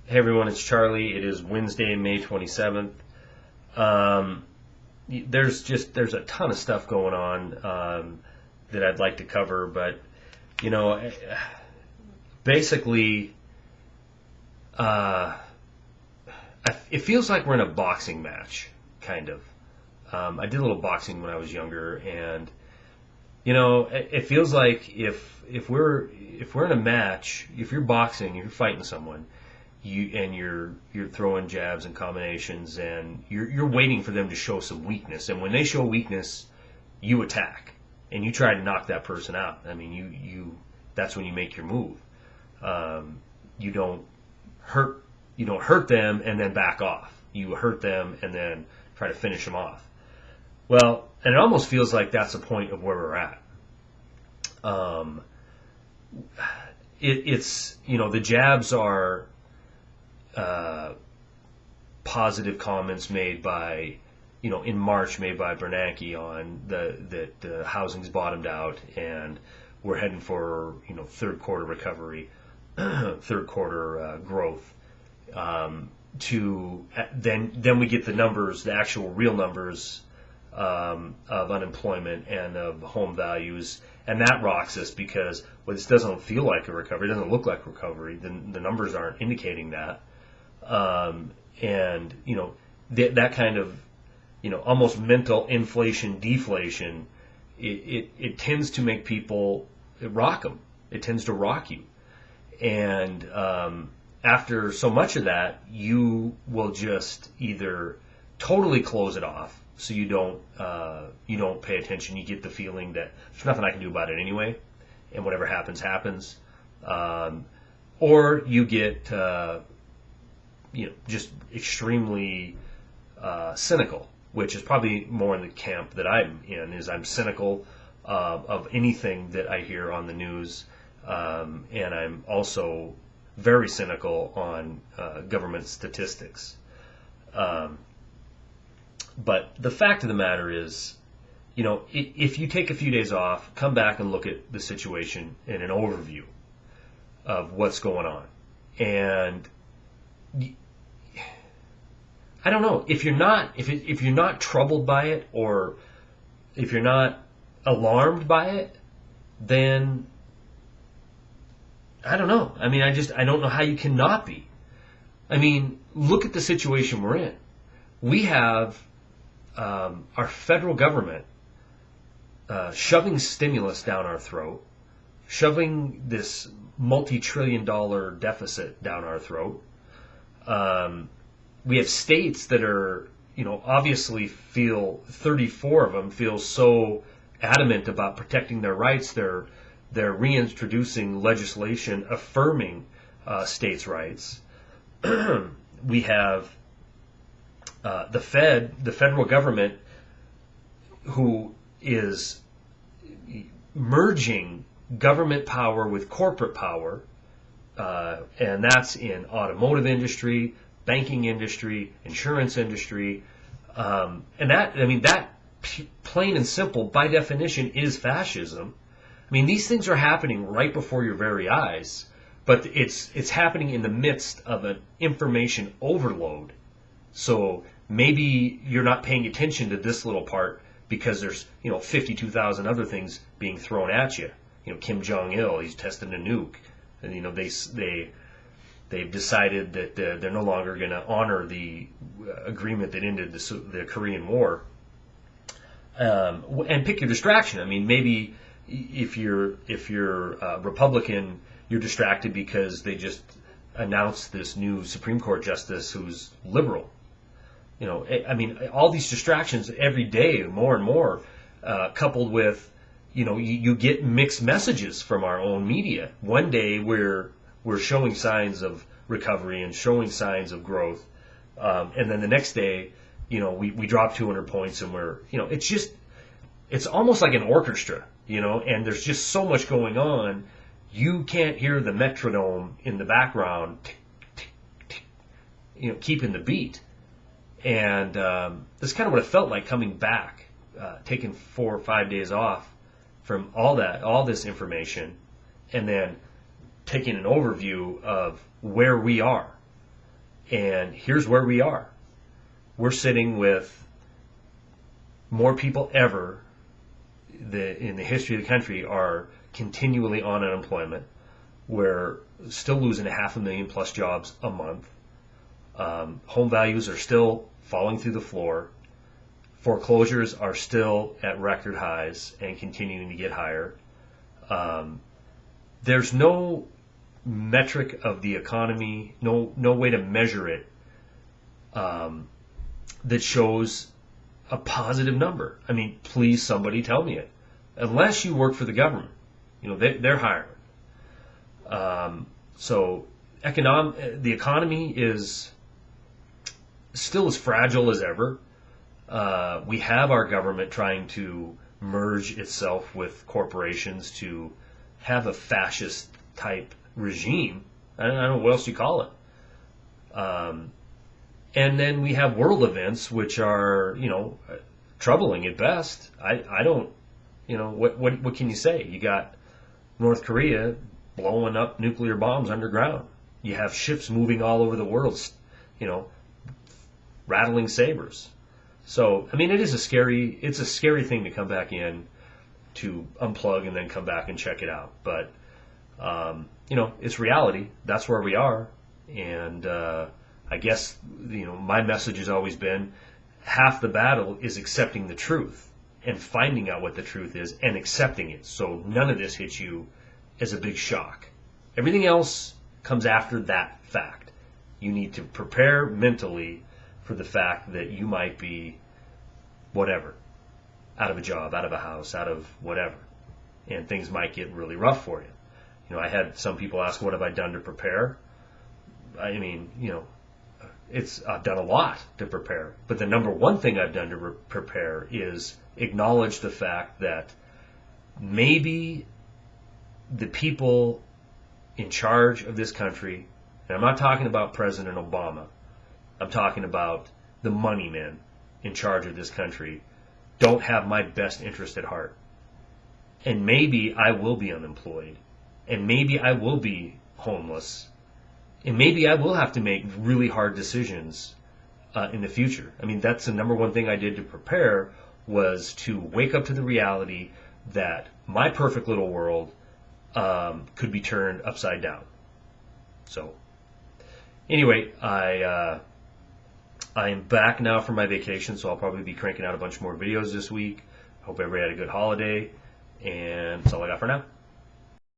Hey everyone, it's Charlie. It is Wednesday, May 27th. Um, there's a ton of stuff going on that I'd like to cover, but you know, basically, uh, it feels like we're in a boxing match, kind of. I did a little boxing when I was younger, and it feels like if we're in a match, if you're boxing, if you're fighting someone, you're throwing jabs and combinations, and you're waiting for them to show some weakness, and when they show weakness, you attack and you try to knock that person out. I mean, you that's when you make your move. You don't hurt them and then back off. You hurt them and then try to finish them off. Well, and it almost feels like that's the point of where we're at. Um, it's the jabs are positive comments made by in March made by Bernanke on that housing's bottomed out and we're heading for third quarter recovery, third quarter growth. To then we get the numbers, the actual real numbers of unemployment and of home values, and that rocks us because this doesn't feel like a recovery, it doesn't look like recovery. The numbers aren't indicating that, and that kind of almost mental inflation deflation. It tends to make people rock them. It tends to rock you, and after so much of that, you will just either totally close it off, so you don't pay attention. You get the feeling that there's nothing I can do about it anyway, and whatever happens happens, or you get just extremely cynical, which is probably more in the camp that I'm in. Is I'm cynical of anything that I hear on the news, and I'm also very cynical on government statistics. But the fact of the matter is, if you take a few days off, come back and look at the situation in an overview of what's going on. And I don't know, if you're not troubled by it, or if you're not alarmed by it, then I don't know. I mean, I don't know how you cannot be. I mean, look at the situation we're in. We have our federal government shoving stimulus down our throat, shoving this multi-trillion-dollar deficit down our throat. We have states that are, obviously 34 of them feel so adamant about protecting their rights. They're reintroducing legislation affirming states' rights. We have the federal government, who is merging government power with corporate power, and that's in automotive industry, banking industry, insurance industry, and that plain and simple, by definition, is fascism. I mean, these things are happening right before your very eyes, but it's happening in the midst of an information overload. So maybe you're not paying attention to this little part because there's 52,000 other things being thrown at you. Kim Jong-il, he's testing a nuke, and they've decided that they're no longer going to honor the agreement that ended the Korean War. And pick your distraction. I mean, maybe if you're Republican, you're distracted because they just announced this new Supreme Court justice who's liberal. I mean, all these distractions every day, more and more, coupled with, you get mixed messages from our own media. One day we're showing signs of recovery and showing signs of growth, and then the next day, we drop 200 points, and it's almost like an orchestra, and there's just so much going on. You can't hear the metronome in the background, tick, tick, tick, keeping the beat. And that's kind of what it felt like coming back, taking 4 or 5 days off from all this information, and then taking an overview of where we are. And here's where we are. We're sitting with more people ever in the history of the country are continually on unemployment. We're still losing 500,000 plus jobs a month. Home values are still falling through the floor. Foreclosures are still at record highs and continuing to get higher. There's no metric of the economy, no way to measure it that shows a positive number. I mean, please, somebody tell me it. Unless you work for the government, they're hiring. So the economy is still as fragile as ever. We have our government trying to merge itself with corporations to have a fascist type regime. I don't know what else you call it. And then we have world events which are, troubling at best. I don't, what can you say? You got North Korea blowing up nuclear bombs underground. You have ships moving all over the world, rattling sabers. So, I mean, it's a scary thing to come back in, to unplug and then come back and check it out. But, it's reality. That's where we are. And I guess, my message has always been half the battle is accepting the truth and finding out what the truth is and accepting it. So none of this hits you as a big shock. Everything else comes after that fact. You need to prepare mentally for the fact that you might be whatever, out of a job, out of a house, out of whatever, and things might get really rough for you. I had some people ask, what have I done to prepare? I mean, I've done a lot to prepare, but the number one thing I've done to prepare is acknowledge the fact that maybe the people in charge of this country, and I'm not talking about President Obama, I'm talking about the money men in charge of this country, don't have my best interest at heart. And maybe I will be unemployed, and maybe I will be homeless, and maybe I will have to make really hard decisions in the future. I mean, that's the number one thing I did to prepare, was to wake up to the reality that my perfect little world could be turned upside down. So, anyway, I am back now from my vacation, so I'll probably be cranking out a bunch more videos this week. Hope everybody had a good holiday, and that's all I got for now.